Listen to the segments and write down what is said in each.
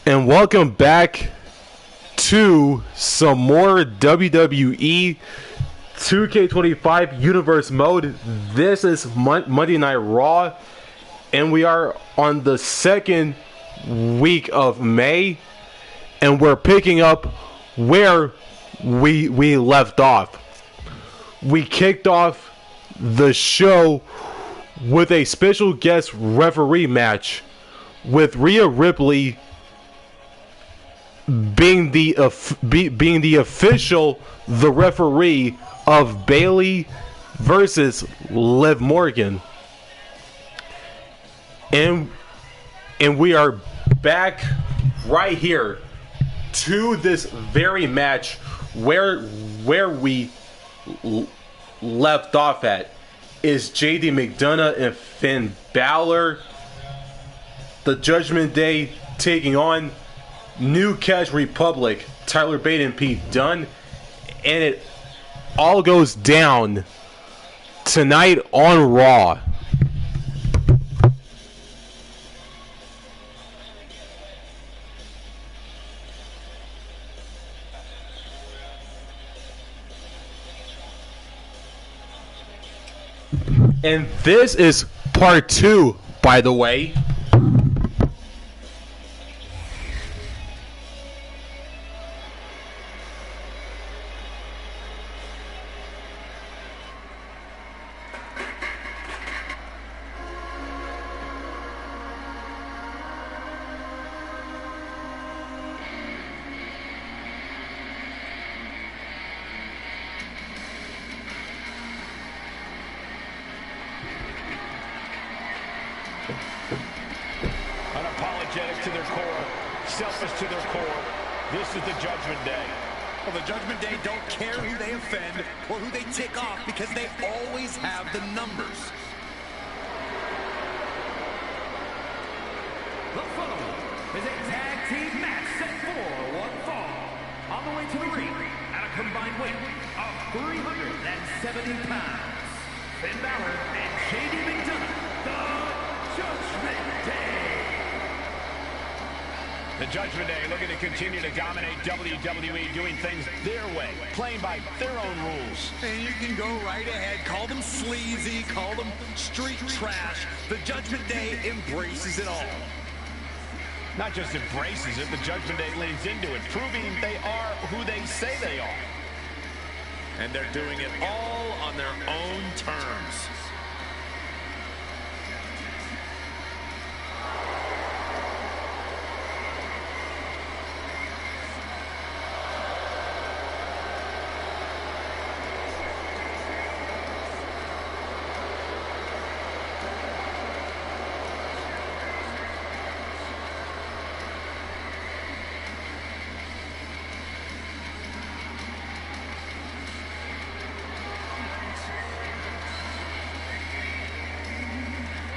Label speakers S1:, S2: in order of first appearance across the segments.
S1: And welcome back to some more WWE 2K25 Universe Mode. This is Monday Night Raw, and we are on the second week of May, and we're picking up where we left off. We kicked off the show with a special guest referee match with Rhea Ripley being the official, the referee of Bayley versus Liv Morgan, and we are back right here to this very match where we left off at. Is JD McDonough and Finn Balor, the Judgment Day, taking on New Cash Republic, Tyler Bate and Pete Dunne, and it all goes down tonight on Raw. And this is part 2, by the way.
S2: Unapologetic to their core, selfish to their core. This is the Judgment Day.
S3: Well, the Judgment Day don't care who they offend or who they tick off because they always have the numbers.
S4: The following is a tag team match set for one fall. On the way to the ring at a combined weight of 370 pounds. Finn Balor and JD McDonough, the Judgment Day.
S2: The Judgment Day looking to continue to dominate WWE, doing things their way, playing by their own rules.
S3: And you can go right ahead, call them sleazy, call them street trash. The Judgment Day embraces it all.
S2: Not just embraces it, the Judgment Day leans into it, proving they are who they say they are.
S3: And they're doing it all on their own terms.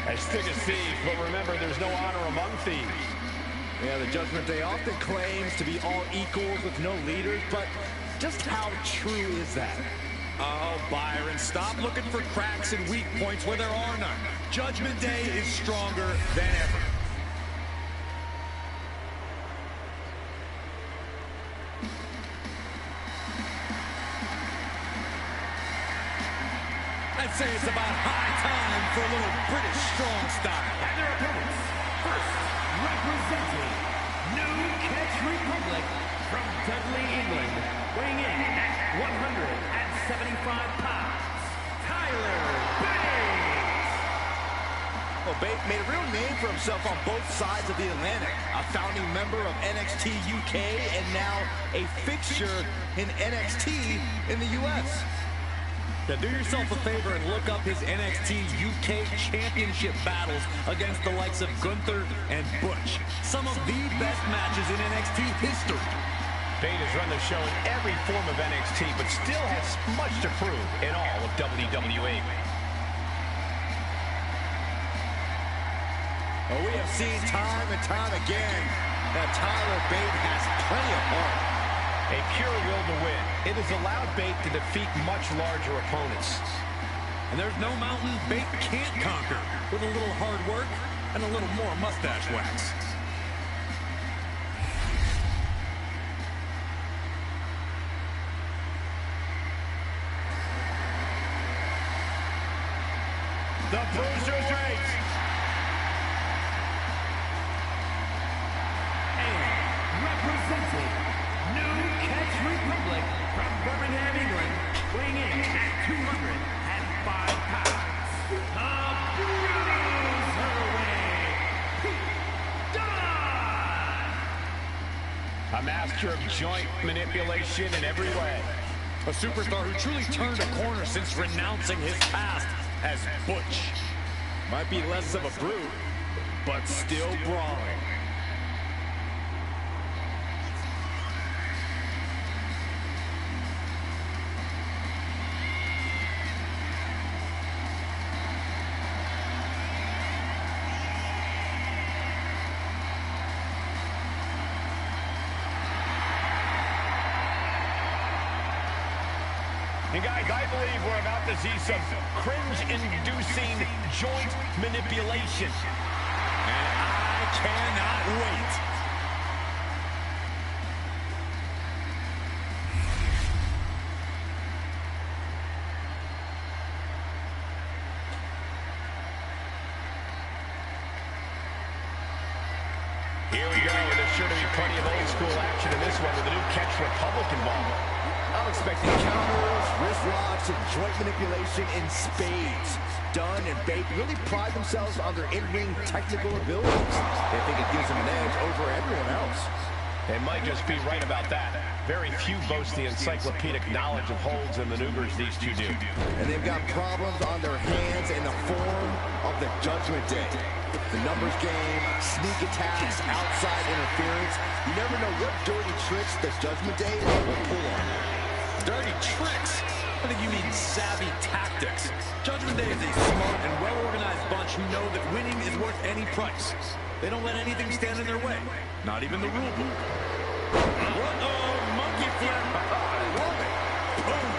S2: As thick as thieves, but remember, there's no honor among thieves.
S3: Yeah, the Judgment Day often claims to be all equals with no leaders, but just how true is that? Oh, Byron, stop looking for cracks and weak points where there are none. Judgment Day is stronger than ever. I'd say it's about high time for a little British strong style.
S4: And their opponents, first representing New Cash Republic from Dudley, England, weighing in at 175 pounds, Tyler Bate.
S3: Well, Bate made a real name for himself on both sides of the Atlantic. A founding member of NXT UK and now a fixture in NXT in the US. Now do yourself a favor and look up his NXT UK Championship battles against the likes of Gunther and Butch. Some of the best matches in NXT history.
S2: Bate has run the show in every form of NXT, but still has much to prove in all of WWE.
S3: Well, we have seen time and time again that Tyler Bate has plenty of heart.
S2: A pure will to win. It has allowed Bate to defeat much larger opponents.
S3: And there's no mountain Bate can't conquer with a little hard work and a little more mustache wax.
S2: The Bruiser's Race.
S4: And representing New Catch Republic from Birmingham, England, weighing in at 205 pounds, the Bruiserweight,
S2: A master of joint manipulation in every way.
S3: A superstar who truly turned a corner since renouncing his past as Butch. Might be less of a brute, but still brawling.
S2: And guys, I believe we're about to see some cringe-inducing joint manipulation.
S3: And I cannot wait.
S2: Here we go. There's sure to be plenty of old-school action in this one with the New Catch Republic involved.
S3: I'm expecting counters, wrist locks, and joint manipulation in spades. Dunn and Bate really pride themselves on their in-ring technical abilities. They think it gives them an edge over everyone else.
S2: They might just be right about that. Very few boast the encyclopedic knowledge of holds and maneuvers these two do.
S3: And they've got problems on their hands in the form of the Judgment Day. The numbers game, sneak attacks, outside interference. You never know what dirty tricks the Judgment Day will pull on you.
S5: Dirty tricks? I think you mean savvy tactics. Judgment Day is a smart and well-organized bunch who know that winning is worth any price. They don't let anything stand in their way, not even the rule book. Uh-oh, monkey flip. I love it. Boom.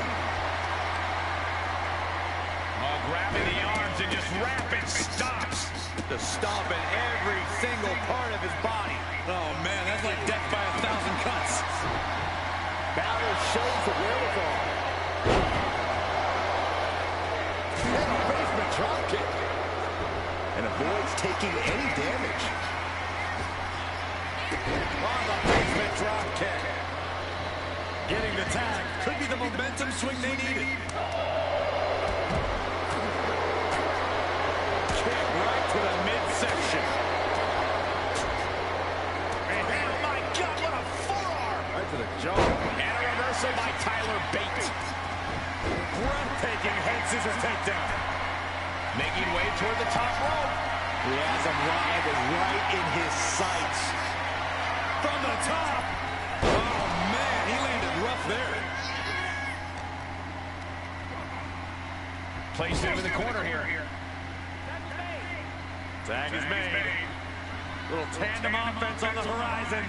S2: Oh, grabbing the arms and just rapid stops.
S5: The stomp in every single part of his body. Oh, man, that's like death by 1,000 cuts.
S3: Balor shows the wherewithal. And a basement dropkick. And avoids taking any damage.
S5: On the basement dropkick. Getting the tag could be the momentum swing they needed. Kick right to the midsection.
S2: And oh my God, what a forearm!
S5: Right to the jaw.
S2: And a reversal by Tyler Bate.
S5: Breathtaking head scissors takedown.
S2: Making way toward the top rope.
S3: He has him right in his sights.
S5: From the top. Oh, man, he landed rough there.
S2: Placed him in the corner here.
S5: Tag is made. Little tandem offense on the horizon.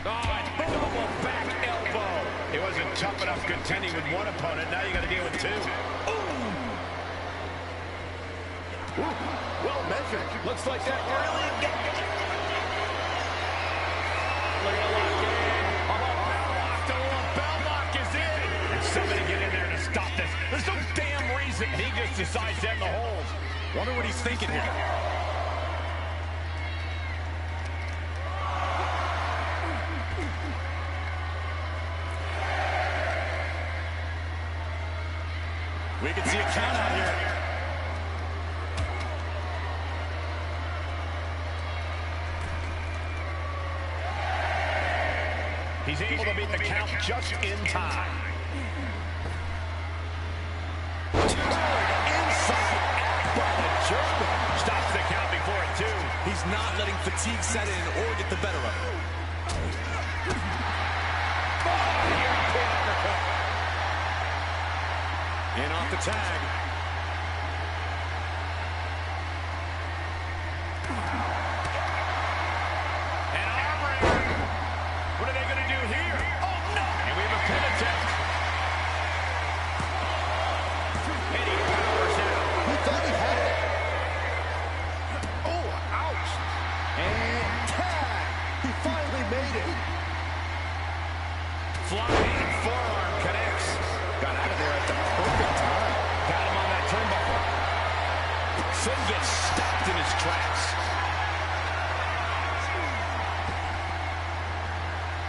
S5: Oh, boom, back elbow.
S2: It wasn't tough enough contending with one opponent. Now you got to deal with two.
S3: Ooh, well measured.
S5: Looks like that really got it. Look at the lock in.
S2: The bell lock is in. And somebody get in there to stop this. There's no damn reason. He just decides to end the hold.
S5: Wonder what he's thinking here. We can see a count out here.
S2: He's able to beat the count just in time.
S3: Inside by the German.
S2: Stops the count before it, too.
S5: He's not letting fatigue set in or get the better of him. And off the tag.
S2: And arm wringer. What are they going to do here? Oh, no. And we have a pin attempt. And he powers out.
S3: He thought he had it. Oh, ouch. And tag. He finally made it.
S2: Flying forearm connects.
S3: Got out of there at the perfect time.
S2: Got him on that turnbuckle. Finn gets stopped in his tracks.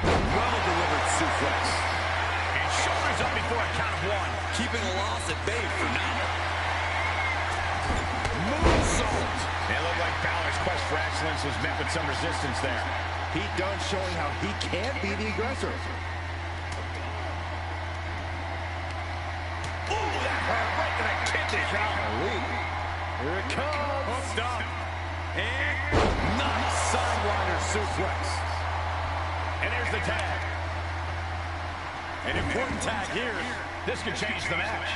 S5: Well-delivered suplex.
S2: And shoulders up before a count of one.
S5: Keeping a loss at bay for now.
S2: Moonsault. It looked like Balor's quest for excellence was met with some resistance there.
S3: Pete Dunne showing how he can be the aggressor.
S2: Ooh, that hurt right to the kidney.
S3: Here it comes.
S5: Hooked up. And nice sidewinder suplex.
S2: And there's the tag.
S5: An important tag here.
S2: This could change the match.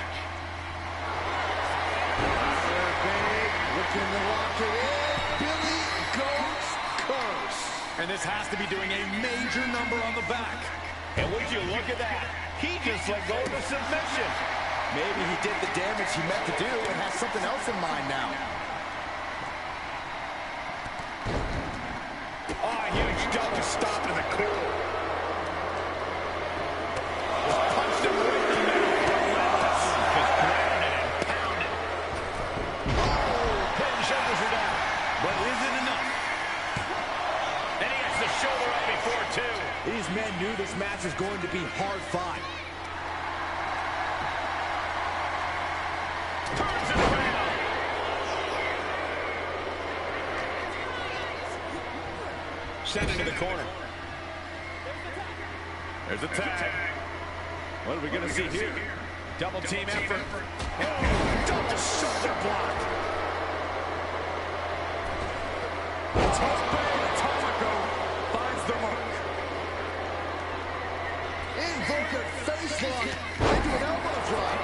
S3: Looking to lock it in. Billy Goat's curse.
S5: And this has to be doing a major number on the back.
S2: And would you look at that? He just let go of the submission.
S3: Maybe he did the damage he meant to do and has something else in mind now.
S2: Oh, a huge double stop to the core. Just punched him right in the middle. Relentless. Just grounded and pounded. Oh, pin shoulders are down.
S5: But is it enough?
S2: And he gets the shoulder up before two.
S3: These men knew this match was going to be hard fought.
S2: Turns it around.
S5: Sent into the corner. There's a tag. What are we going to see here?
S2: Double team effort.
S3: Oh, double shoulder block.
S5: Tomako finds the mark.
S3: Invoker face lock into an elbow drop.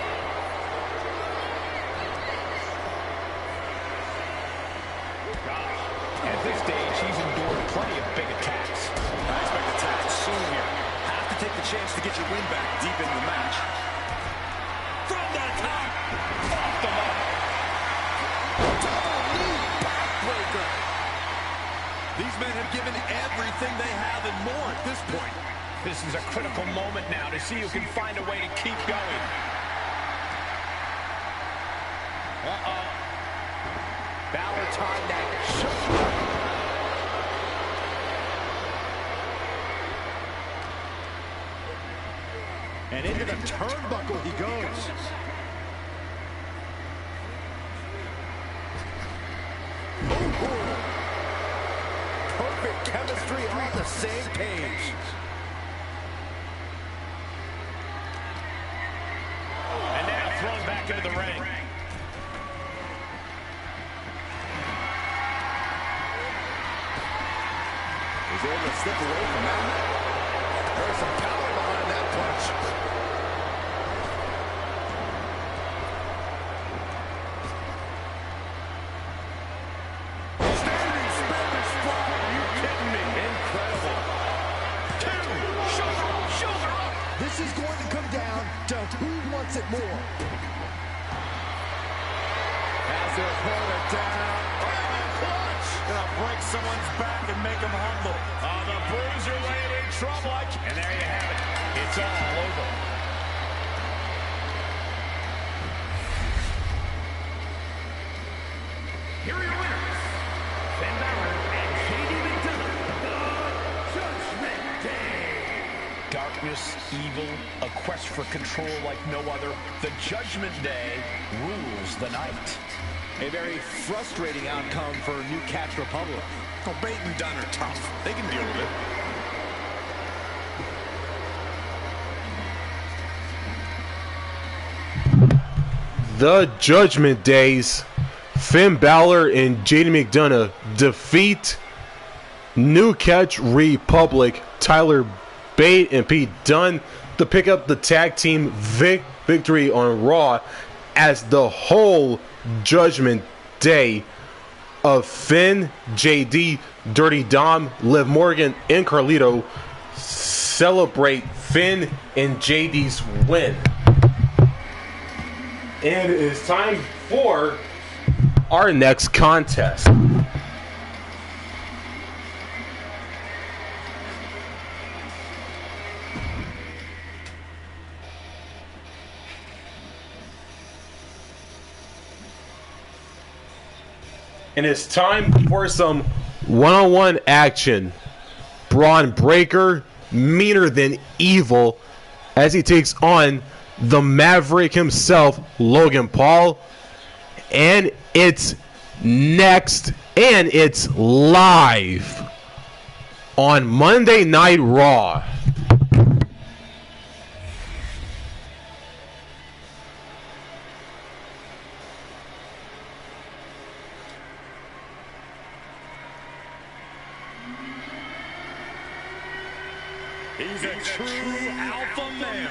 S2: At this stage, he's endured plenty of big attacks.
S5: I expect attacks soon here. Have to take the chance to get your win back deep into the match. From the top.
S2: Off the mark.
S3: Double knee backbreaker.
S5: These men have given everything they have and more at this point.
S2: This is a critical moment now to see who can find a way to keep going. Uh-oh.
S3: Balor timed that shoulder. And into the turnbuckle he goes. Ooh. Perfect chemistry on the same page.
S2: And now thrown back into the ring.
S3: He's able to slip away from that. There's some power behind that punch. Standing Spanish fly. Are you kidding me? Incredible.
S2: Shoulder up.
S3: This is going to come down to who wants it more. Has their opponent down.
S5: Gonna break someone's back and make them humble.
S2: Oh, the Bruiserweight in trouble. And there you have it. It's all over.
S4: Here are your winners, Finn Balor and JD McDonough, the Judgment Day.
S2: Darkness, evil, a quest for control like no other. The Judgment Day rules the night.
S3: A very frustrating outcome for New Catch Republic.
S5: Well, Bate and Dunn are tough. They can deal with it.
S1: The Judgment Days, Finn Balor and JD McDonough defeat New Catch Republic, Tyler Bate and Pete Dunne, to pick up the tag team victory on Raw, as the whole Judgment Day of Finn, JD, Dirty Dom, Liv Morgan, and Carlito celebrate Finn and JD's win. And it is time for our next contest. And it's time for some one-on-one action. Braun Breaker, meaner than evil, as he takes on the Maverick himself, Logan Paul. And it's next, and it's live on Monday Night Raw.
S5: He's a true alpha male.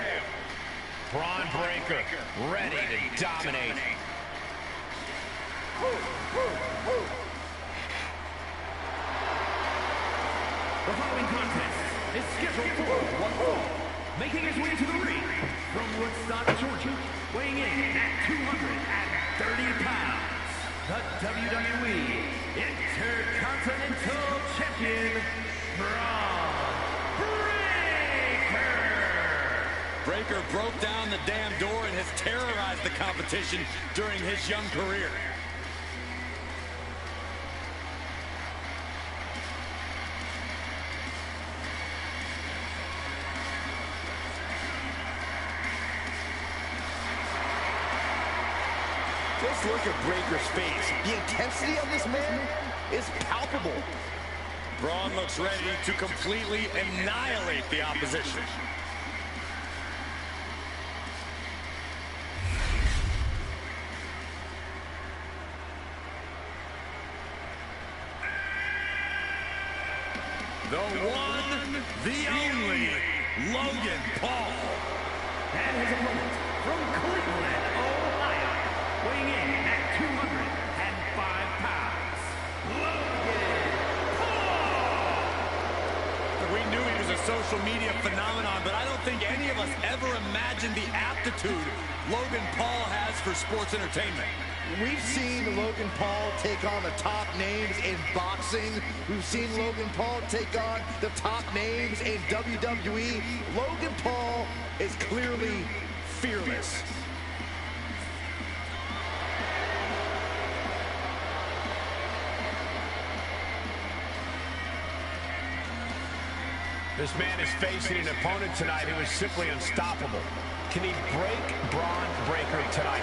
S2: Braun Breaker, ready to dominate.
S4: The following contest is scheduled for one fall. Making his way to the ring from Woodstock, Georgia, weighing in at 230 pounds, the WWE Intercontinental Champion, Braun Breaker.
S5: Breaker broke down the damn door and has terrorized the competition during his young career.
S3: Just look at Breaker's face. The intensity of this man is palpable.
S5: Braun looks ready to completely annihilate the opposition. The one, the only, Logan Paul.
S4: And his opponent from Cleveland, Ohio, weighing in at 205 pounds, Logan Paul.
S5: We knew he was a social media phenomenon, but I don't think any of us ever imagined the aptitude Logan Paul has for sports entertainment.
S3: We've seen Logan Paul take on the top names in boxing. We've seen Logan Paul take on the top names in WWE. Logan Paul is clearly fearless.
S2: This man is facing an opponent tonight who is simply unstoppable. Can he break Braun Breaker tonight?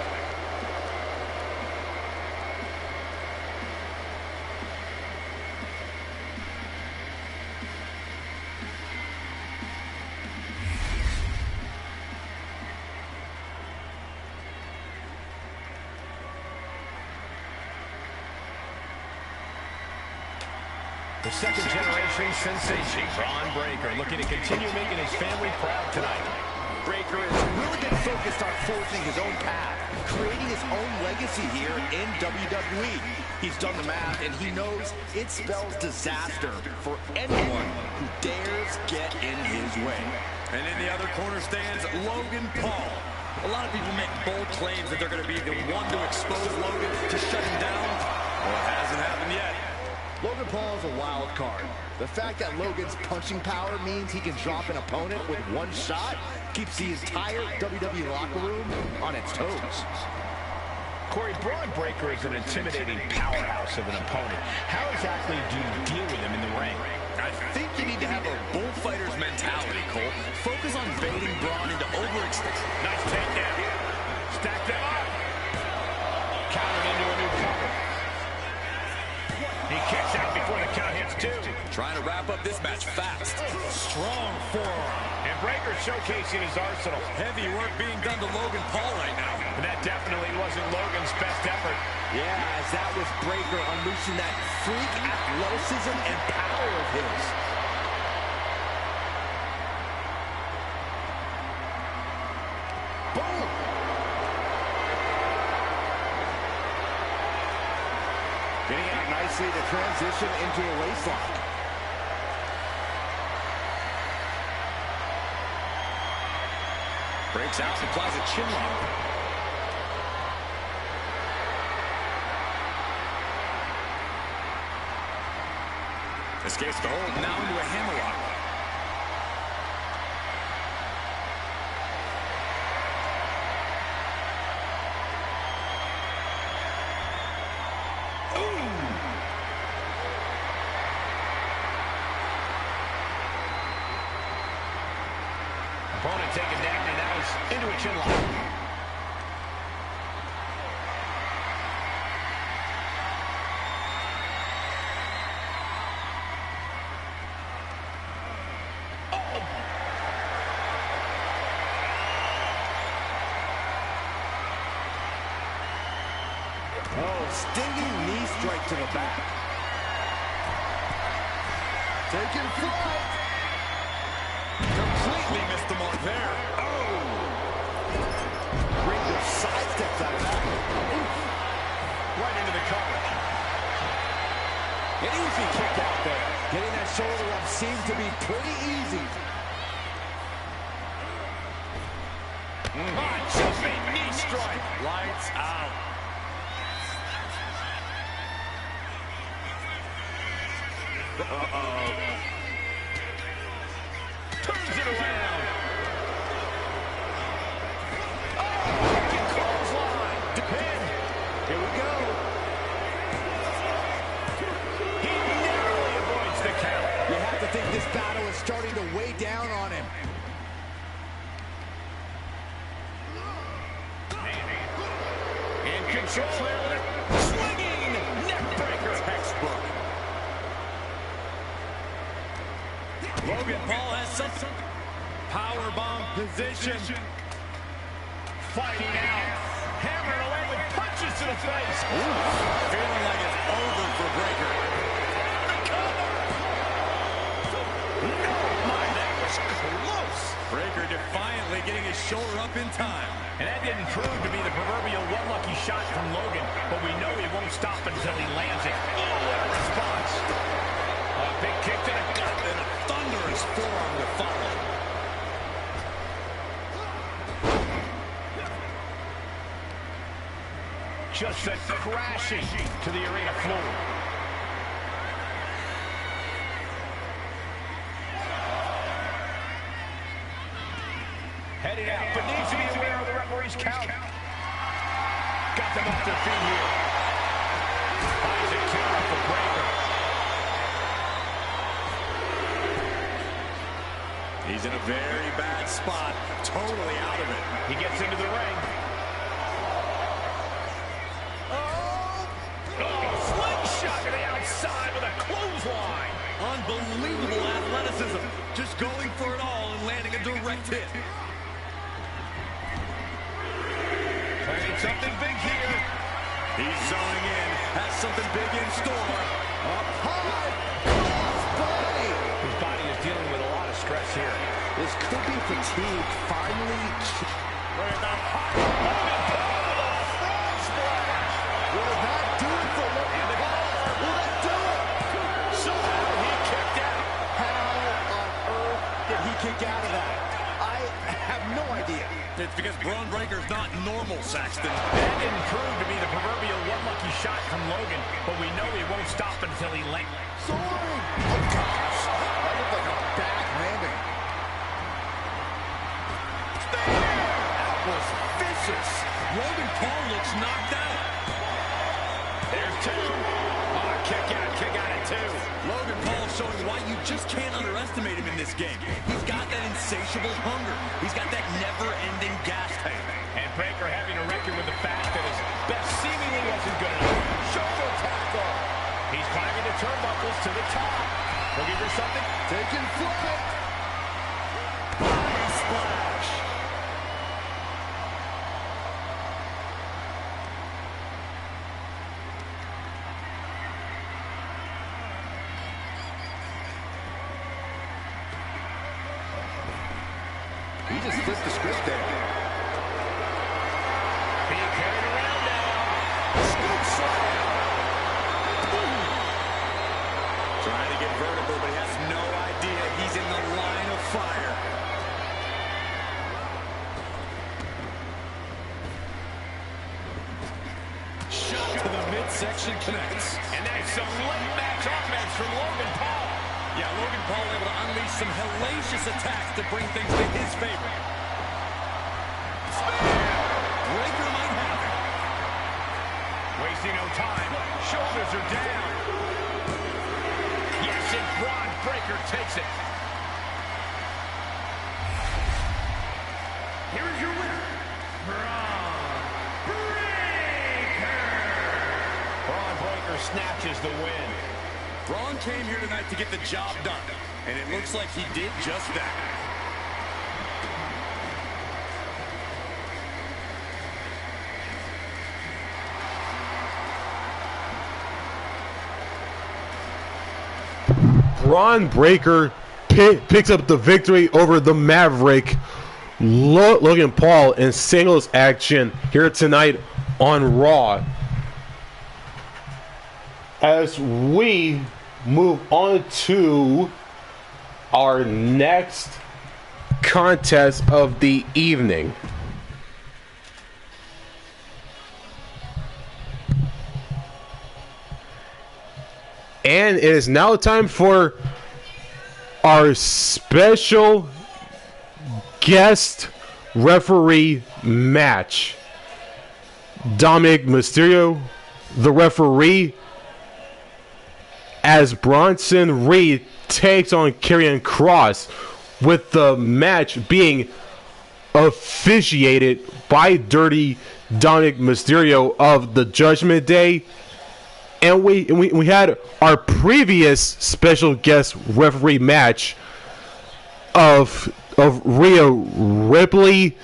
S2: The second-generation sensation, Braun Breaker, looking to continue making his family proud tonight.
S3: Breaker has really been focused on forging his own path, creating his own legacy here in WWE. He's done the math, and he knows it spells disaster for anyone who dares get in his way.
S5: And in the other corner stands Logan Paul. A lot of people make bold claims that they're going to be the one to expose Logan, to shut him down. Well, it hasn't happened yet.
S3: Logan Paul is a wild card. The fact that Logan's punching power means he can drop an opponent with one shot keeps the entire WWE locker room on its toes.
S2: Corey, Braun Breaker is an intimidating powerhouse of an opponent. How exactly do you deal with him in the ring?
S5: I think you need to have a bullfighter's mentality, Cole. Focus on baiting Braun into overextension.
S2: Nice takedown. Stack them up. Countered into a new cover. He kicks out before the count hits two.
S5: Trying to wrap up this match fast. Strong forearm.
S2: And Breaker showcasing his arsenal.
S5: Heavy work being done to Logan Paul right now.
S2: And that definitely wasn't Logan's best effort.
S3: Yeah, as that was Breaker unleashing that freak athleticism and power of his. Boom! Getting out nicely to transition into a waistlock.
S5: Breaks out and applies a chin lock. Escapes the hold, now into a hammerlock. Ooh!
S2: Opponent taken down, and now he's into a chin lock.
S3: Oh, stinging knee strike to the back. Taking flight.
S5: Completely missed the mark there. Oh!
S3: Breaker sidesteps out of that.
S2: Right into the cover.
S3: An easy kick out there. Getting that shoulder up seemed to be pretty easy.
S2: Jumping knee strike.
S5: Lights out.
S2: Uh-oh. Turns it around. Oh, clothesline. Pin.
S3: Here we go.
S2: He narrowly avoids the count.
S3: You have to think this battle is starting to weigh down on him.
S2: In control there with a swinging neck breaker.
S5: Textbook. Logan Paul has some powerbomb position.
S2: Fighting out. Hammering away with punches to the face.
S5: Feeling like it's over for Breaker.
S2: No, my, that was close.
S5: Breaker defiantly getting his shoulder up in time.
S2: And that didn't prove to be the proverbial one lucky shot from Logan, but we know he won't stop until he lands it. Oh, what a response. A big kick to the gut.
S5: And a thunderous forearm to follow.
S2: Just sent crashing to the arena floor. Heading out, but needs to be aware of the referee's count. Got them off their feet here. Finds a counter for Breaker.
S5: He's in a very bad spot. Totally out of it.
S2: He gets into the ring. Slingshot to the outside with a clothesline.
S5: Unbelievable athleticism. Just going for it all and landing a direct hit.
S2: Planning something big here.
S5: He's zoning in. Has something big in store.
S3: Up high. Crossbody.
S2: His body is dealing with a lot of stress here.
S3: This could be fatigue finally.
S2: Look at that hot Logan Paul with a frog splash.
S3: Will that do it for Logan Paul? Will that do it?
S2: Somehow he kicked out.
S3: How on earth did he kick out of that? I have no idea.
S5: It's because Braun Breaker's not normal, Saxton.
S2: That didn't prove to be the proverbial one lucky shot from Logan, but we know he won't stop until he lands.
S3: Soaring. Oh, gosh. That looked like a bad landing.
S5: That was vicious. Logan Paul looks knocked out.
S2: There's two. Oh, kick out at two.
S5: Logan Paul showing why you just can't underestimate him in this game. He's got that insatiable hunger. He's got that never-ending gas tank.
S2: And Breaker having a record with the fact that his best seemingly wasn't good enough. Shoulder tackle. He's climbing the turnbuckles to the top. Looking for something.
S3: Taking flight.
S2: Body splash.
S3: He just flipped the script there.
S2: Being carried around now. Scoop slam.
S5: Trying to get vertical, but he has no idea he's in the line of fire. Shot to the midsection connects.
S2: And that's some late match offense from Logan Paul.
S5: Yeah, Logan Paul able to unleash some hellacious attacks to bring things to his favor. Breaker might have it.
S2: Wasting no time. Shoulders are down. Yes, and Braun Breaker takes it. snatches the win.
S5: Braun came here tonight to get the job done, and it looks like he did just that.
S1: Braun Breaker picks up the victory over the Maverick Logan Paul in singles action here tonight on Raw. As we move on to our next contest of the evening. And it is now time for our special guest referee match. Dominic Mysterio, the referee, as Bronson Reed takes on Karrion Kross, with the match being officiated by Dirty Dominic Mysterio of the Judgment Day. And we had our previous special guest referee match of Rhea Ripley,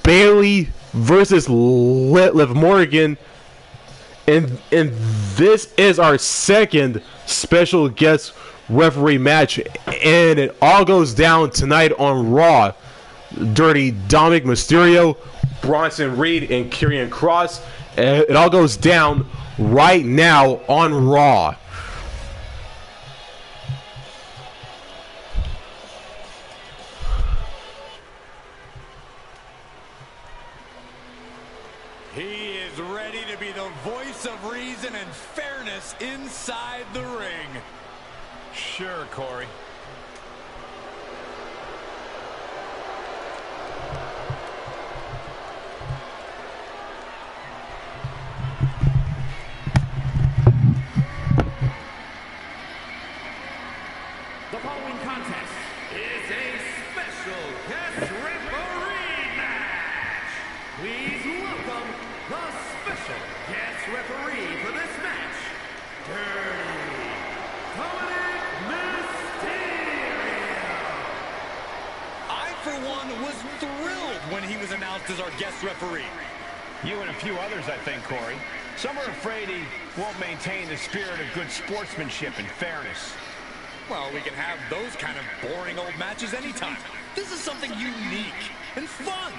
S1: Bayley versus Liv Morgan, and this is our second special guest referee match, and it all goes down tonight on Raw. Dirty Dominic Mysterio, Bronson Reed, and Karrion Kross. It all goes down right now on Raw.
S5: He is ready to be the voice of reason and fairness inside the ring.
S2: Sure, Corey.
S4: The following contest is a special guest referee match. Please welcome the special guest referee for this match, Dirty Dominic Mysterio.
S5: I, for one, was thrilled when he was announced as our guest referee.
S2: You and a few others, I think, Corey. Some are afraid he won't maintain the spirit of good sportsmanship and fairness.
S5: Well, we can have those kind of boring old matches anytime. This is something unique and fun.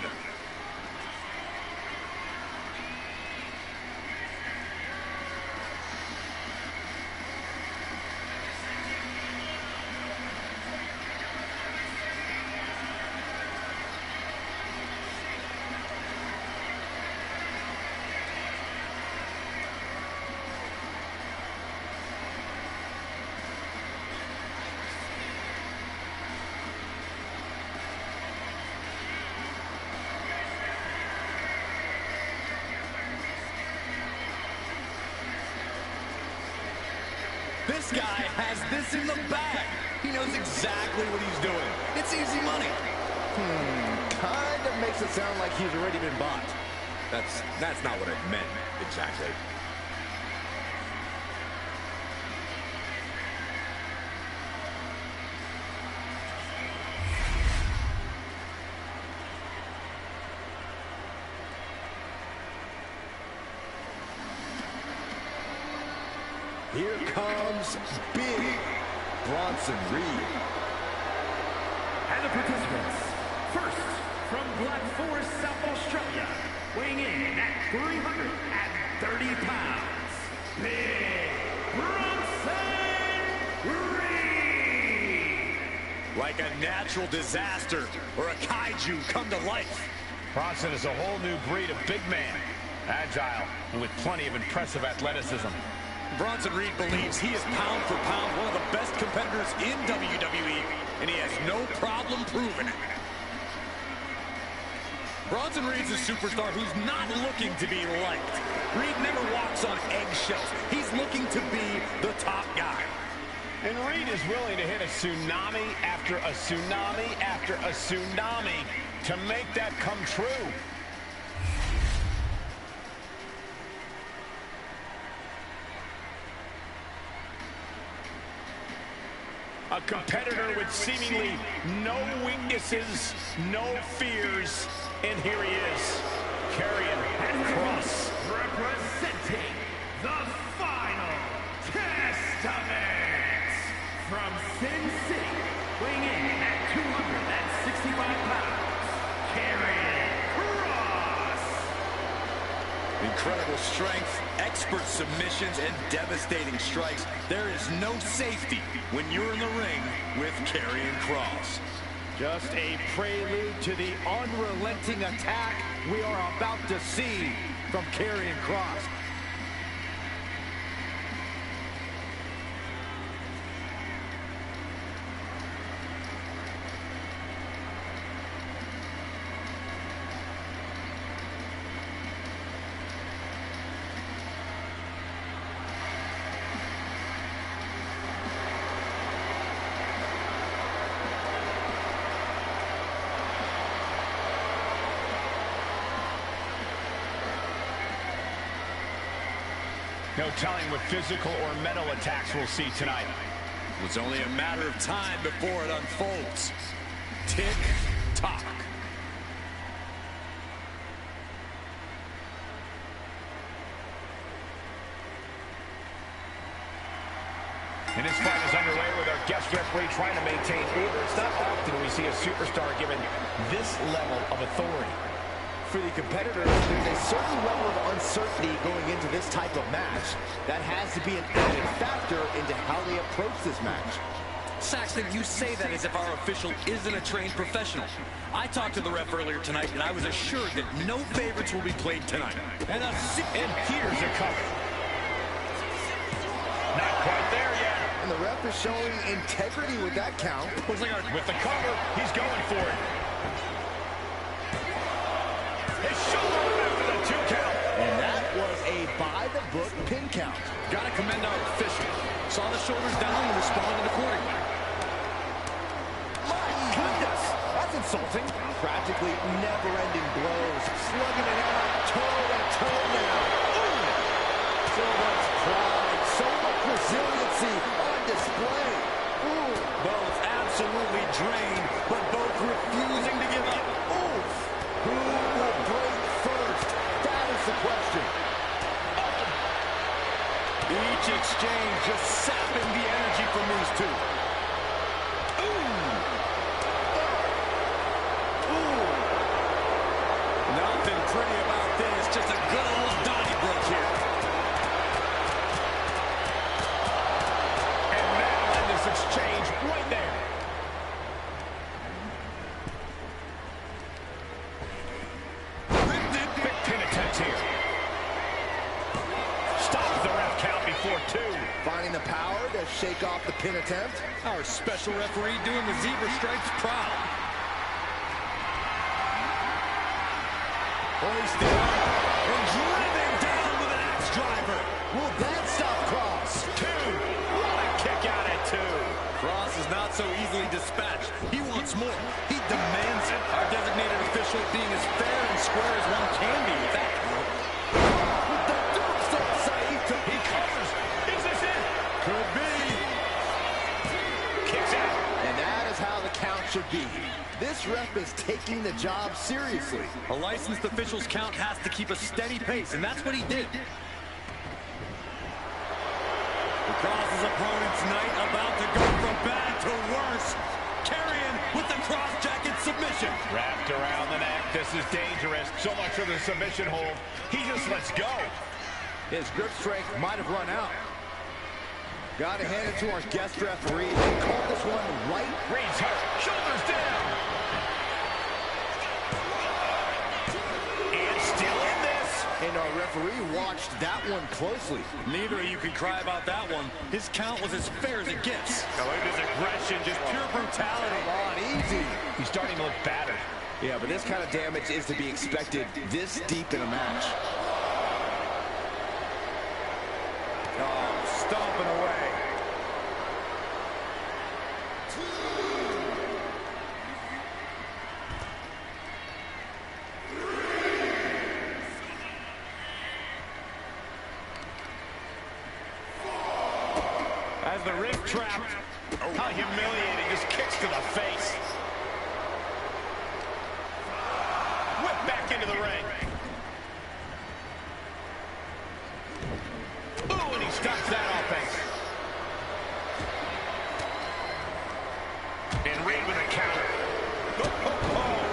S5: This guy has this in the bag. He knows exactly what he's doing. It's easy money.
S3: Kind of makes it sound like he's already been bought.
S5: That's not what I meant exactly.
S3: Here comes Big Bronson Reed.
S4: And the participants, first from Black Forest, South Australia, weighing in at 330 pounds, Big Bronson Reed.
S5: Like a natural disaster or a kaiju come to life.
S2: Bronson is a whole new breed of big man. Agile and with plenty of impressive athleticism.
S5: Bronson Reed believes he is pound for pound one of the best competitors in WWE, and he has no problem proving it. Bronson Reed's a superstar who's not looking to be liked. Reed never walks on eggshells. He's looking to be the top guy.
S2: And Reed is willing to hit a tsunami after a tsunami after a tsunami to make that come true. A competitor with seemingly no weaknesses, no fears, and here he is, Karrion Kross.
S4: Representing the final testament from Sin City, weighing in at 265 pounds, Karrion Kross.
S5: Incredible strength, expert submissions, and devastating strikes. There is no safety when you're in the ring with Karrion Kross.
S3: Just a prelude to the unrelenting attack we are about to see from Karrion Kross.
S2: No telling what physical or mental attacks we'll see tonight.
S5: It's only a matter of time before it unfolds. Tick-tock.
S2: And this fight is underway with our guest referee trying to maintain order. It's not often we see a superstar given this level of authority.
S3: For the competitors, there's a certain level of uncertainty going into this type of match that has to be an added factor into how they approach this match.
S5: Saxton, you say that as if our official isn't a trained professional. I talked to the ref earlier tonight, and I was assured that no favorites will be played tonight.
S2: And here's a cover. Not quite there yet.
S3: And the ref is showing integrity with that count.
S2: With the cover, he's going for it. His shoulder after the 2 count.
S3: And that was a by-the-book pin count.
S5: Gotta commend our official. Saw the shoulders down and responded accordingly.
S3: My goodness, that's insulting. Practically never-ending blows, slugging it out toe-to-toe now. Ooh. So much pride, so much resiliency on display. Ooh.
S5: Both absolutely drained, but both refusing to give up.
S3: Oof. Who will break first? That is the question.
S5: Each exchange just sapping the energy from these two. Nothing pretty about this, just a good old Donnybrook here.
S2: And now in this exchange right there. Big pin attempt here. Stops the ref count before 2.
S3: Finding the power to shake off the pin attempt.
S5: Our special referee doing the zebra stripes proud. Hoisted up and driven down with an axe driver.
S3: Will that stop Kross?
S2: 2. What a kick out at 2.
S5: Kross is not so easily dispatched. He wants more. He demands it. Our designated official being as fair and square as one can be with that.
S3: With the doomsday Saito.
S2: He covers. Is this it?
S5: Could be.
S2: Kicks out.
S3: And that is how the count should be. This ref is taking the job seriously.
S5: A licensed official's count has to keep a steady pace, and that's what he did. Kross's opponent tonight about to go from bad to worse. Karrion with the cross jacket submission.
S2: Wrapped around the neck. This is dangerous. So much for the submission hold. He just lets go.
S3: His grip strength might have run out. Got to hand it to our guest referee. They called this one right.
S2: Reed's hurt. Shoulders down. And still in this.
S3: And our referee watched that one closely.
S5: Neither of you can cry about that one. His count was as fair as it gets.
S2: Now look at his aggression, just pure brutality.
S3: Come on, easy.
S2: He's starting to look battered.
S3: Yeah, but this kind of damage is to be expected this deep in a match.
S5: Oh, stomping away. As the wrist trapped,
S2: How humiliating. Just kicks to the face. Whip back into the ring. Ooh, and he stops that offense. And Reed with a counter. Oh,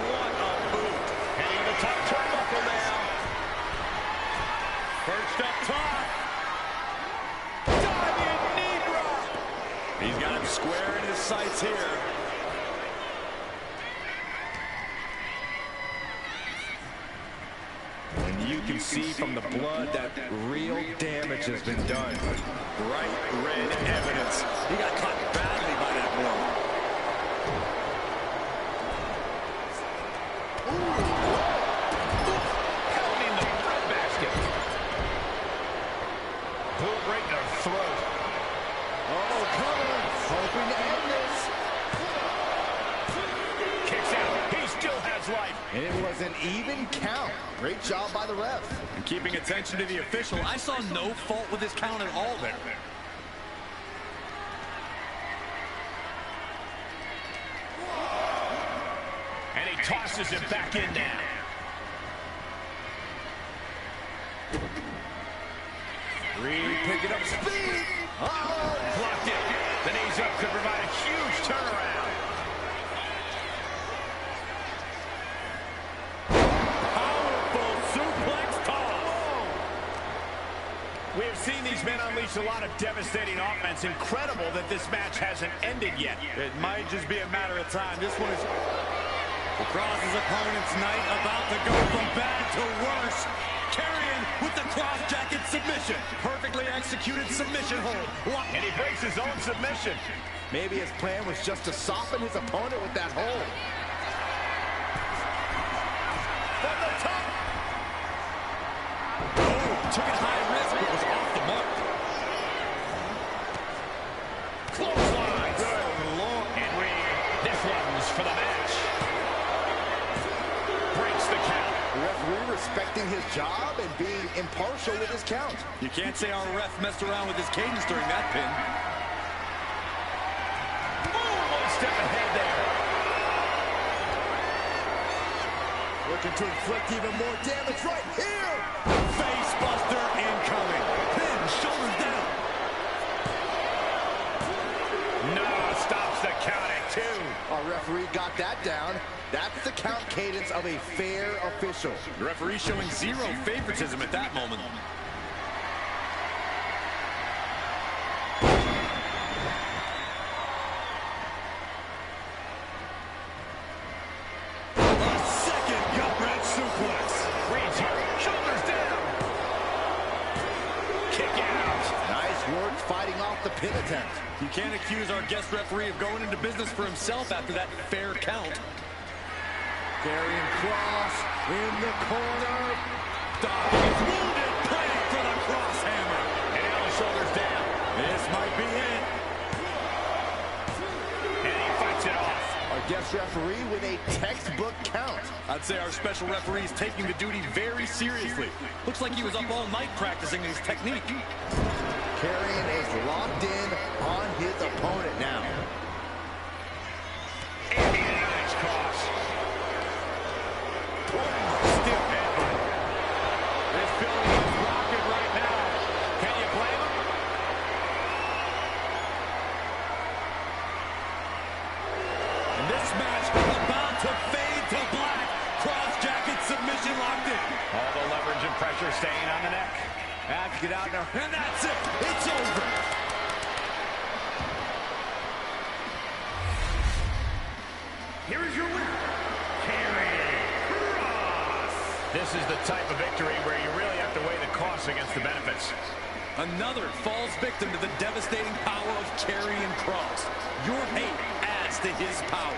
S2: what a boot. Heading to the top turnbuckle now. Perched up top. Diving knee drop.
S5: He's got him square in his sights here. And you can see from the blood that real damage has been done. Bright red evidence. He got caught badly by that blow.
S2: Pounding the breadbasket. Boot right in the throat.
S3: Oh, cover. Hoping to end this.
S2: Kicks out. He still has life.
S3: And it was an even count. Great job by the ref.
S5: And keeping attention to the official, I saw no fault with his count at all there.
S2: And he tosses it back in now.
S5: Reed picking up speed.
S2: Uh-oh. Blocked it. The knees up could provide a huge turnaround.
S5: Powerful suplex toss.
S2: We have seen these men unleash a lot of devastating offense. Incredible that this match hasn't ended yet.
S5: It might just be a matter of time. This one is across his opponent's night, about to go from bad to worse. Carrying with the cross jacket submission. Perfectly executed submission hold.
S2: And he breaks his own submission.
S3: Maybe his plan was just to soften his opponent with that hold.
S2: From the top.
S5: Oh, took it high risk, but was off the mark.
S2: Clothesline. Good Lord. And this one's for the match. Breaks the count.
S3: The referee respecting his job and being impartial with his count.
S5: You can't say our ref messed around with his cadence during that pin.
S2: One step ahead there.
S3: Looking to inflict even more damage right here.
S5: Face buster incoming. Pin, shoulders down.
S2: No, stops the count at 2.
S3: Our referee got that down. That's the count cadence of a fair official.
S5: The referee showing zero favoritism at that moment. A second gut-wrench suplex.
S2: Reed's here. Shoulders down. Kick out.
S3: Nice work fighting off the pin attempt.
S5: You can't accuse our guest referee of going into business for himself after that fair count.
S3: Carrying Cross in the corner.
S5: Doc is wounded, praying for the cross hammer.
S2: And now the shoulders down.
S5: This might be it.
S2: And he fights it off.
S3: Our guest referee with a textbook count.
S5: I'd say our special referee is taking the duty very seriously. Looks like he was up all night practicing his technique.
S3: Carrion is locked in on his opponent now.
S2: And a nice cross. Still headbutt. This building is rocking right now. Can you blame him?
S5: And this match about to fade to black. Cross jacket submission locked in.
S2: All the leverage and pressure staying on the neck.
S3: Have to get out now.
S5: And that's it. It's over.
S4: Here is your winner, Karrion Kross.
S2: This is the type of victory where you really have to weigh the costs against the benefits.
S5: Another falls victim to the devastating power of Karrion Kross. Your hate adds to his power.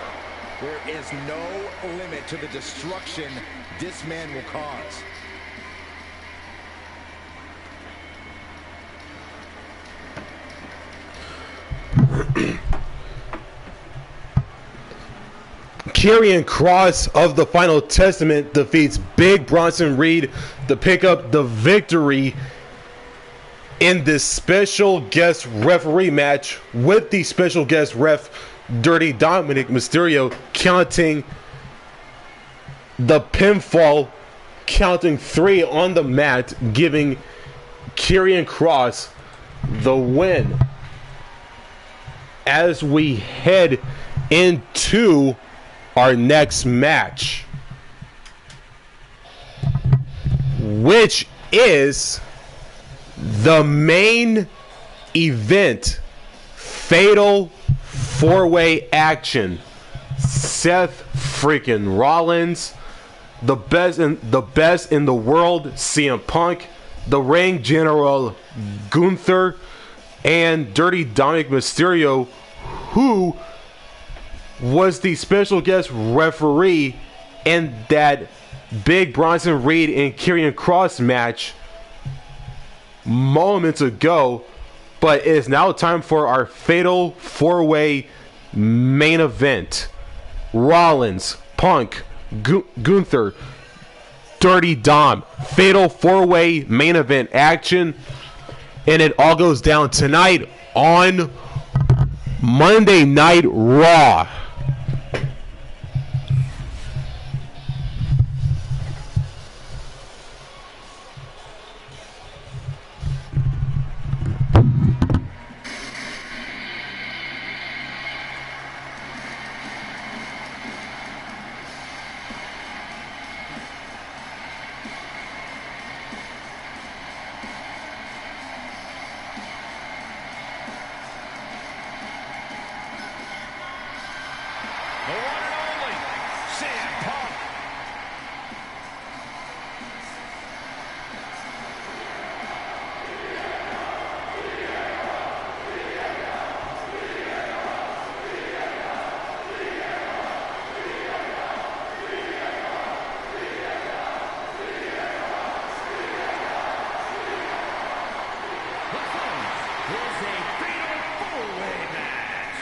S3: There is no limit to the destruction this man will cause.
S1: Karrion Kross of the Final Testament defeats Big Bronson Reed to pick up the victory in this special guest referee match with the special guest ref Dirty Dominic Mysterio counting the pinfall, counting 3 on the mat, giving Karrion Kross the win. As we head into our next match, which is the main event, fatal 4-way action. Seth freaking Rollins, the best in the world, CM Punk, the Ring General Gunther, and Dirty Dominic Mysterio, who was the special guest referee in that Big Bronson Reed and Karrion Kross match moments ago. But it is now time for our fatal 4-way main event. Rollins, Punk, Gunther, Dirty Dom. Fatal 4-way main event action. And it all goes down tonight on Monday Night Raw.
S2: The one and only CM Punk.
S4: Here's a fatal 4-way match.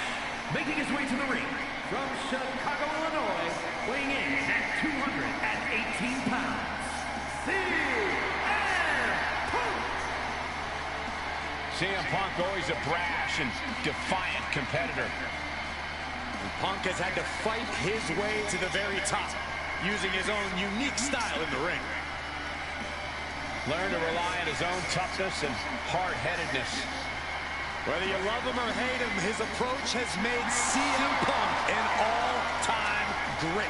S4: Making his way to the ring from Chicago, Illinois, weighing in at 218 pounds, CM Punk.
S2: CM Punk always a brash and defiant competitor.
S5: And Punk has had to fight his way to the very top, using his own unique style in the ring.
S2: Learn to rely on his own toughness and hard-headedness.
S5: Whether you love him or hate him, his approach has made CM Punk an all-time great.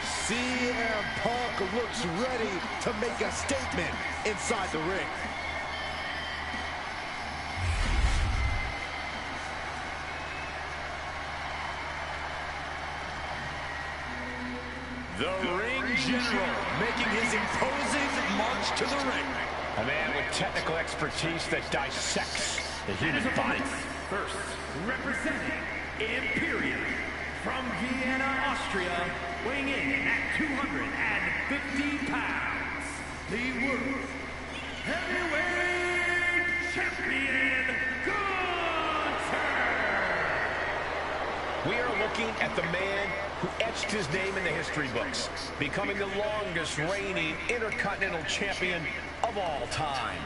S3: CM Punk looks ready to make a statement inside the ring.
S5: The Ring General making his imposing march to the ring.
S2: A man with technical expertise that dissects the human body.
S4: First, representing Imperium from Vienna, Austria, weighing in at 250 pounds, the World Heavyweight Champion, Gunther.
S2: We are looking at the man who etched his name in the history books, becoming the longest reigning Intercontinental Champion of all time.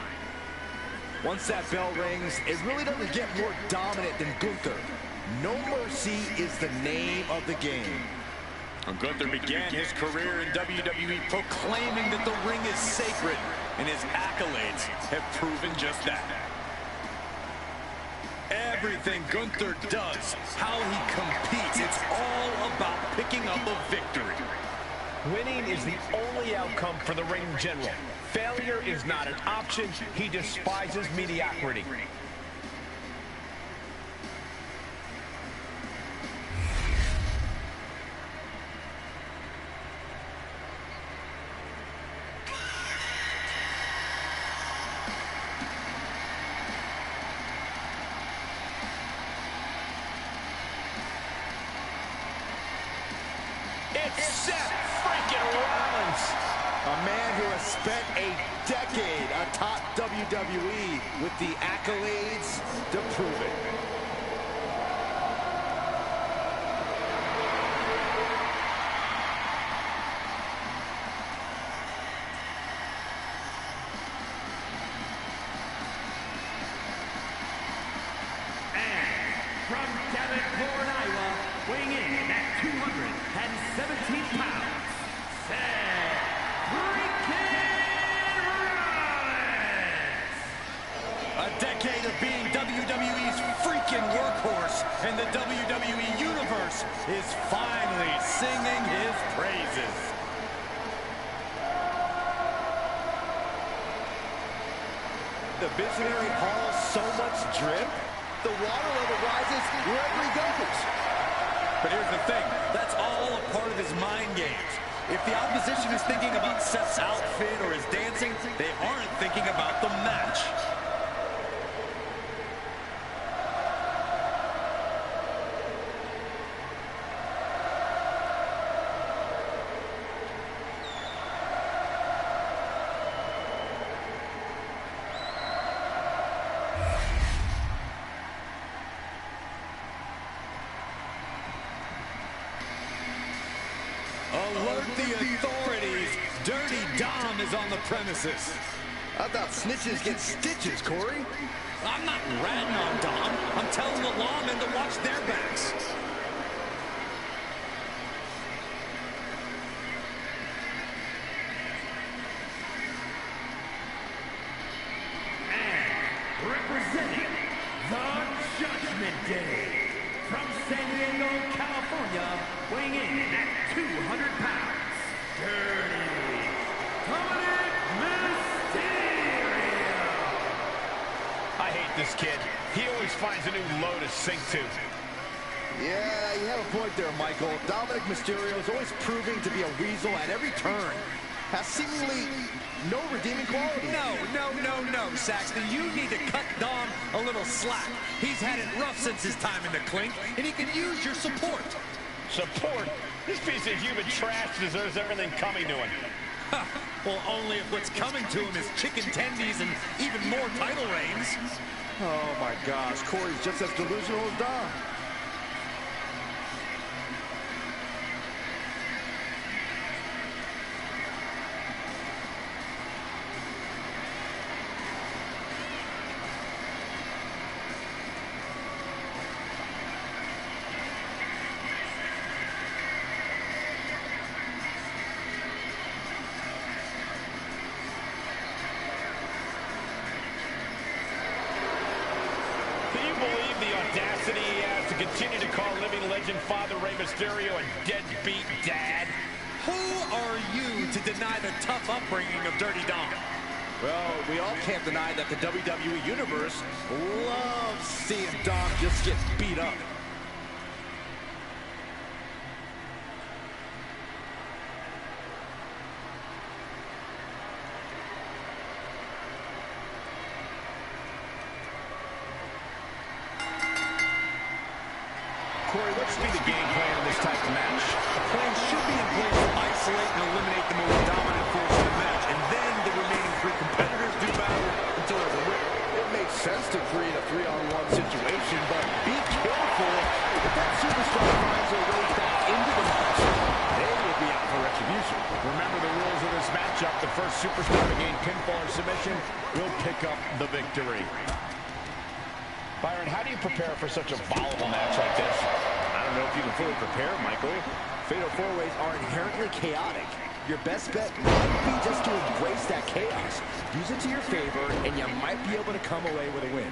S3: Once that bell rings, it really doesn't get more dominant than Gunther. No Mercy is the name of the game.
S5: And Gunther began his career in WWE proclaiming that the ring is sacred, and his accolades have proven just that. Everything Gunther does, how he competes, it's all about picking up a victory.
S2: Winning is the only outcome for the Ring General. Failure is not an option. He despises mediocrity. It's Seth freaking Rollins.
S3: A man who has spent a decade atop WWE with the accolades to prove it.
S4: From Davenport, Iowa, weighing in at 217 pounds, Seth freaking Rollins!
S5: A decade of being WWE's freaking workhorse, and the WWE Universe is finally singing his praises.
S3: The visionary hauls so much drip, the water level rises wherever he goes.
S5: But here's the thing, that's all a part of his mind games. If the opposition is thinking about Seth's outfit or his dancing, they aren't thinking about the match. Alert the authorities. Dirty Dom is on the premises.
S3: I thought snitches get stitches, Corey.
S5: I'm not ratting on Dom. I'm telling the lawmen to watch their backs.
S4: And representing the Judgment Day, from San Diego, California, weighing in at 200 pounds, Dirty Dominic Mysterio.
S2: I hate this kid. He always finds a new low to sink to.
S3: Yeah, you have a point there, Michael. Dominic Mysterio is always proving to be a weasel at every turn. Has seemingly no redeeming quality.
S5: No, Saxton. You need to cut Dom a little slack. He's had it rough since his time in the clink, and he could use your support.
S2: Support? This piece of human trash deserves everything coming to him.
S5: Well, only if what's coming to him is chicken tendies and even more title reigns.
S3: Oh my gosh, Corey's just as delusional as Dom.
S2: Believe the audacity he has to continue to call living legend Father Rey Mysterio a deadbeat dad.
S5: Who are you to deny the tough upbringing of Dirty Dom?
S3: Well, we all can't deny that the WWE Universe loves seeing Dom just get beat up.
S2: Corey, what should be the game plan in this type of match?
S5: A plan should be in place to isolate and eliminate the most dominant force in the match, and then the remaining three competitors do battle until there's a winner.
S3: It makes sense to create a 3-on-1 situation, but be careful. If that superstar finds a way back into the match, they will be out for retribution.
S2: Remember the rules of this matchup. The first superstar to gain pinfall or submission will pick up the victory. Byron, how do you prepare for such a volatile match like this?
S3: I don't know if you can fully prepare, Michael. Fatal 4-ways are inherently chaotic. Your best bet might be just to embrace that chaos. Use it to your favor, and you might be able to come away with a win.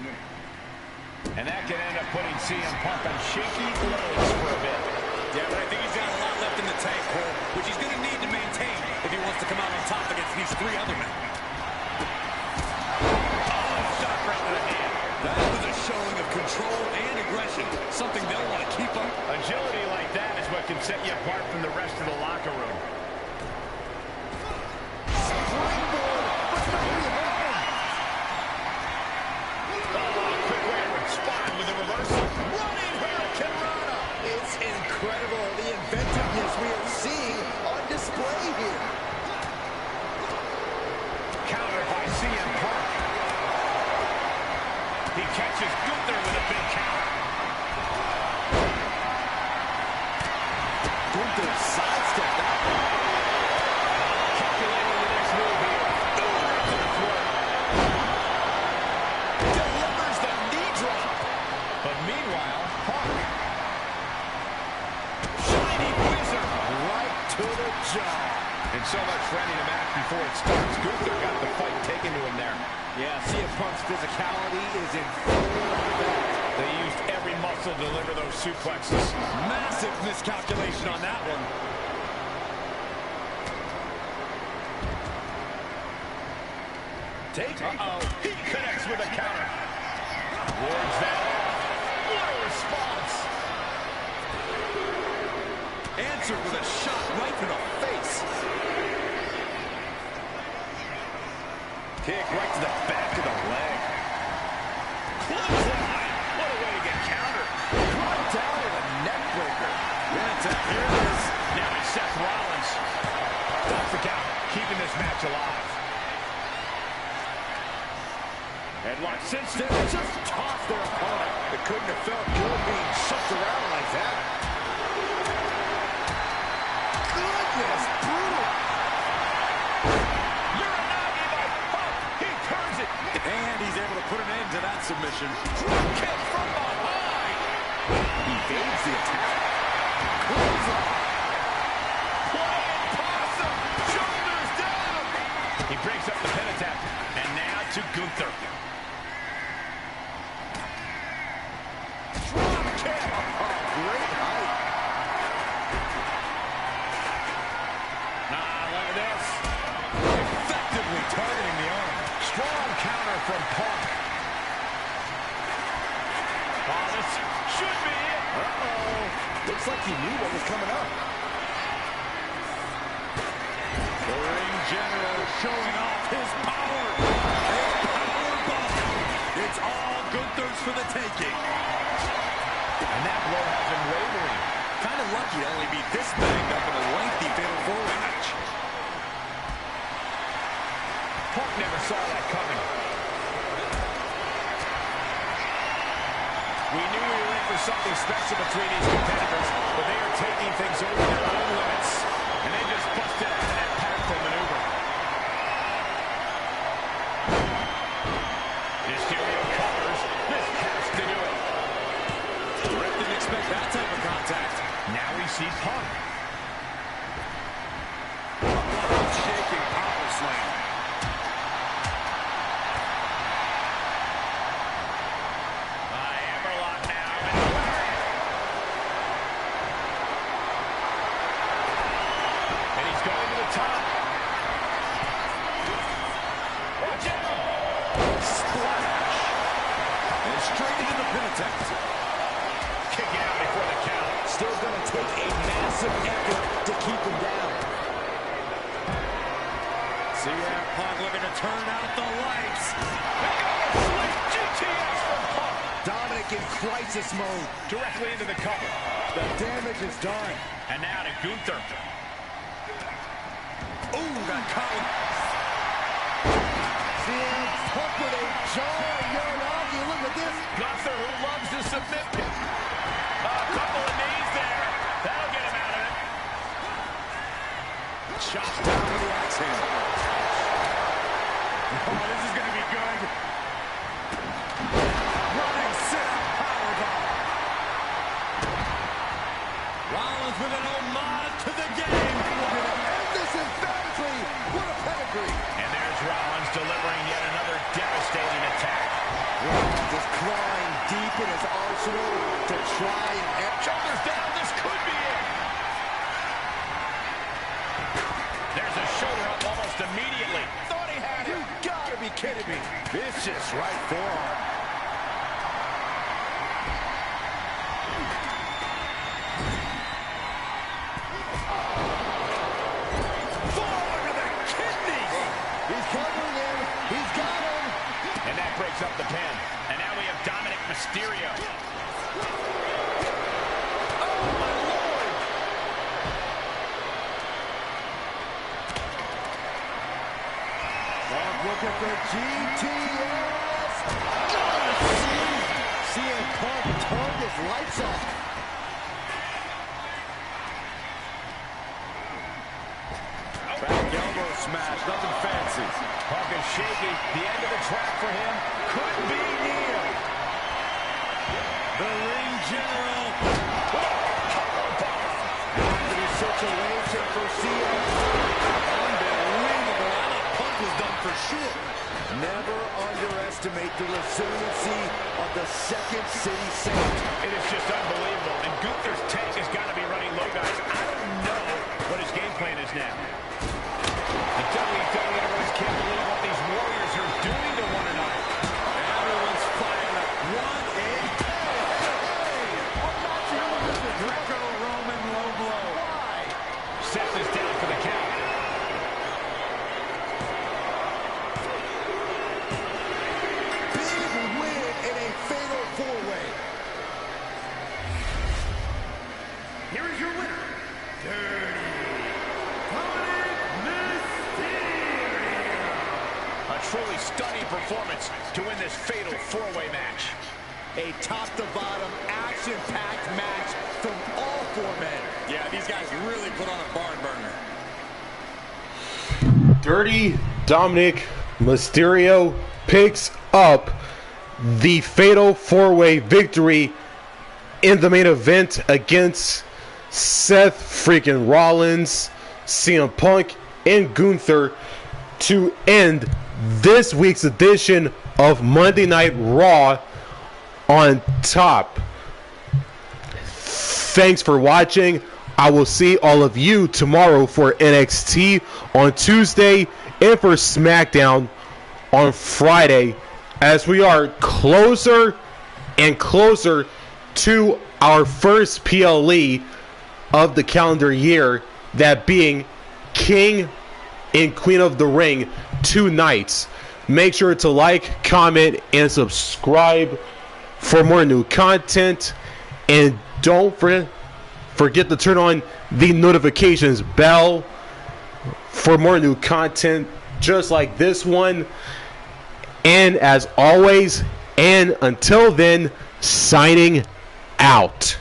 S2: And that can end up putting CM Punk on shaky legs for a bit.
S5: Yeah, but I think he's got a lot left in the tank, Cole, which he's going to need to maintain if he wants to come out on top against these three other men.
S2: Shot right to the hand.
S5: That was a showing of control and aggression, something they'll want to keep up.
S2: Agility like that is what can set you apart from the rest of the locker room. Quick way to respond with a reversal. Running Hurricane Rana.
S3: It's incredible, the inventiveness we are seeing on display here.
S2: Counter CM Punk. He catches Gunther with a big counter.
S3: Gunther sidestepped that one.
S2: Calculating the next move here. Right to the throat. Delivers the knee drop. But meanwhile, Punk. Shining Wizard. Right to the jaw. And so much for ending the match before it starts. Gunther got the fight taken to him there.
S3: Yeah, CM Punk's physicality is in full effect.
S2: They used every muscle to deliver those suplexes.
S5: Massive miscalculation on that one.
S2: Uh-oh. He connects with a counter. Wards that off. What a response.
S5: Answered with a shot right to the face.
S2: Kick right to the back of the leg. Clothesline. What a way to get countered.
S3: Right down with a neck breaker.
S2: Here it is. Now it's Seth Rollins. That's the count. Keeping this match alive. Headlock since then.
S3: Just tossed their opponent. It couldn't have felt good being shoved around like that. Goodness, brutal.
S2: Uranagi by Punk. He turns it.
S5: And he's able to put an end to that submission.
S2: Drop kick from behind.
S3: He evades the attack.
S2: Flying possum. Shoulders down. He breaks up the pin attack. And now to Gunther. Drop kick.
S3: Great height.
S2: Look at this. Effectively targeting the arm. Strong counter from Punk. Oh, this should be it.
S3: Uh-oh. Looks like he knew what was coming up.
S5: The ring general showing off his power. A power bomb. It's all Gunther's for the taking.
S2: And that blow has him wavering.
S5: Kind of lucky to only be this banged up in a lengthy fatal four-way match.
S2: Punk never saw that coming. We knew we were in for something special between these competitors, but they are taking things over their own limits. And they just busted out that powerful maneuver. Mysterio covers. This has to do it.
S5: Didn't expect that type of contact.
S2: Now we see Punk.
S5: Shaking power slam.
S2: Hammerlock now. And he's going to the top. Watch out.
S5: Splash. And straight into the pin attempt.
S2: Kicking out before the count.
S3: Still going to take a massive effort to keep him down.
S5: CM Punk looking to turn out the lights.
S2: Slick GTS from Punk.
S3: Dominic in crisis mode.
S2: Directly into the cover.
S3: The damage is done.
S2: And now to Gunther.
S5: Ooh, got caught.
S3: CM Punk with a jarring Uranagi. Look at this.
S2: Gunther, who loves to submit. A couple of knees there. That'll get him out of it.
S3: Chopped down with the axe handle.
S5: Oh, this is going to be good. Running sit-up powerbomb. Rollins with an homage to the game.
S3: We're going to end this emphatically. What a pedigree.
S2: And there's Rollins delivering yet another devastating attack.
S3: Rollins is clawing deep in his arsenal to try and end.
S2: Shoulders down. This could be it. There's a shoulder up almost immediately. Thought he had it.
S3: You gotta be kidding me. Vicious right forearm.
S2: Forward to the kidneys.
S3: He's covering him. He's got him.
S2: And that breaks up the pin. And now we have Dominic Mysterio. Oh, my Lord.
S3: Look at the lights off.
S5: Back elbow smash, nothing fancy.
S2: Punk is shaky. The end of the track for him could be near.
S5: The ring general.
S3: After the situation for CM.
S5: Unbelievable. I thought Punk was done for sure.
S3: Never underestimate the resiliency of the Second City Saint.
S2: It is just unbelievable. And Gunther's tank has got to be running low, guys. I don't know what his game plan is now. The WWE Universe can't believe what these warriors are doing to one another.
S5: Everyone's fired up. What a Greco-Roman low blow.
S2: Seth is down for the count.
S3: Big win in a fatal four-way.
S4: Here is your winner, Dirty Mysterio.
S2: A truly stunning performance to win this fatal four-way match.
S3: A top-to-bottom, action-packed match from all four men.
S5: Yeah, these guys really put on a barn burner.
S1: Dirty Dominic Mysterio picks up the fatal four-way victory in the main event against Seth freaking Rollins, CM Punk, and Gunther to end this week's edition of Monday Night Raw on top. Thanks for watching. I will see all of you tomorrow for NXT on Tuesday and for SmackDown on Friday, as we are closer and closer to our first PLE of the calendar year, that being King and Queen of the Ring 2 nights. Make sure to like, comment, and subscribe for more new content, and don't forget to turn on the notifications bell for more new content just like this one. And as always, and until then, signing out.